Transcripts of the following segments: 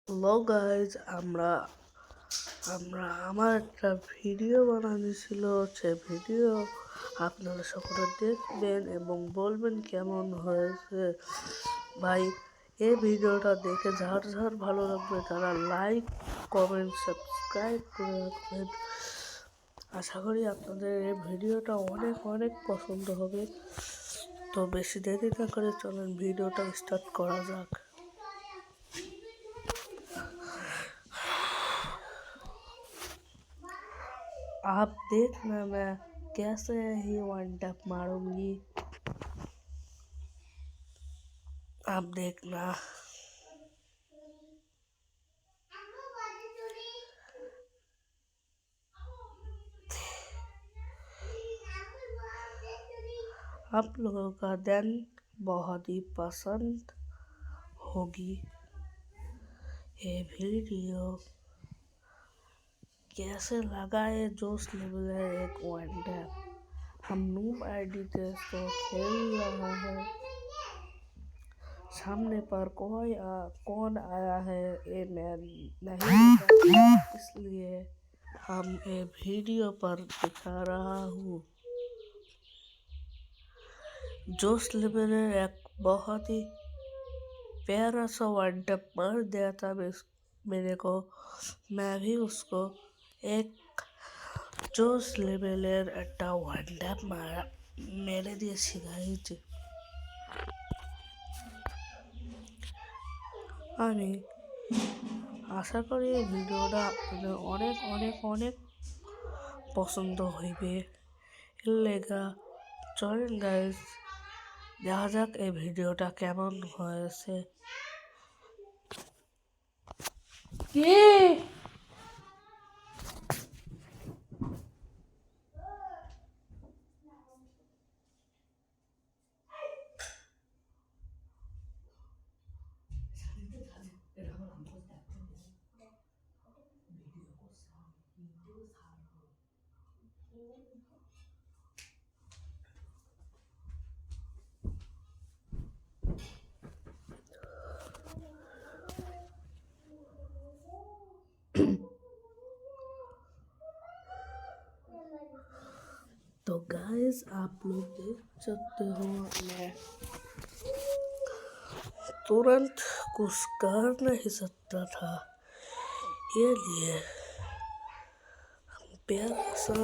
Hello guys, আমার একটা video বানানো ছিল। সে ভিডিও আপনারা সকলে দেখবেন এবং বলবেন কেমন হয়েছে। ভাই, এই ভিডিওটা দেখে যার ভালো লাগবে তারা লাইক, কমেন্ট, সাবস্ক্রাইব করে রাখবেন। আশা করি আপনাদের এই ভিডিওটা অনেক পছন্দ হবে। তো বেশি দেরি না করে চলেন ভিডিওটা স্টার্ট করা যাক। आप देखना मैं कैसे ही वन टैप मारूंगी। आप देखना। आप लोगों का दिन बहुत ही पसंद होगी। ये वीडियो कैसे लगा है जोश लेवल है एक वन टैप। हम नूब आईडी टेस्ट तो खेल रहा है। सामने पर कौन आया है ये मैं नहीं जानता, इसलिए हम ये वीडियो पर दिखा रहा हूँ। जोश लेवल एक बहुत ही प्यारा सा वन टैप मार दिया था मेरे को। मैं भी उसको एक जोश लेवलेर একটা ওয়ান ট্যাপ মেরে দিয়ে শিখাইছি। আমি আশা করি এই ভিডিওটা আপনাদের অনেক পছন্দ হইবে। এর লেগা চলেন গাইজ দেখা যাক এই ভিডিওটা কেমন হয়েছে। কি तो गाइस आप लोग देख सकते हो मैं तुरंत कुछ कर नहीं सकता था। ये लिए प्यारा सा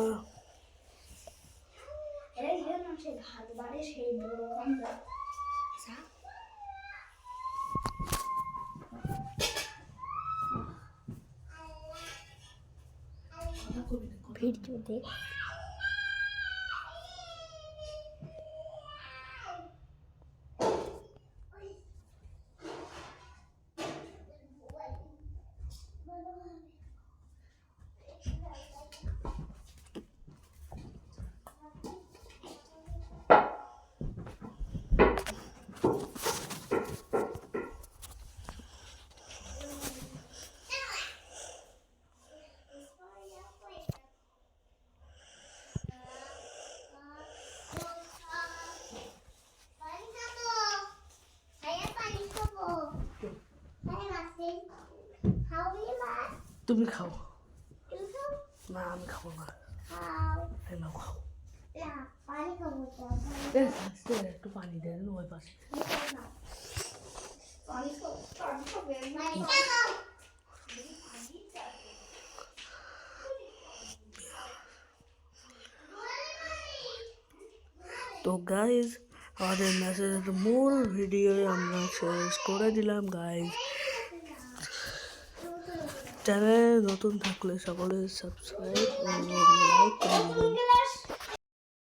वीडियो देख। তুমি খাও না, আমি খাবো না। খাও একটু পানি দেন ওই পাশে। তো গাইজ আমাদের মেসেজের মূল ভিডিও আমরা শেষ করে দিলাম গাইজ। চ্যানেলে নতুন থাকলে সকলে সাবস্ক্রাইব এবং লাইক করে দেবেন।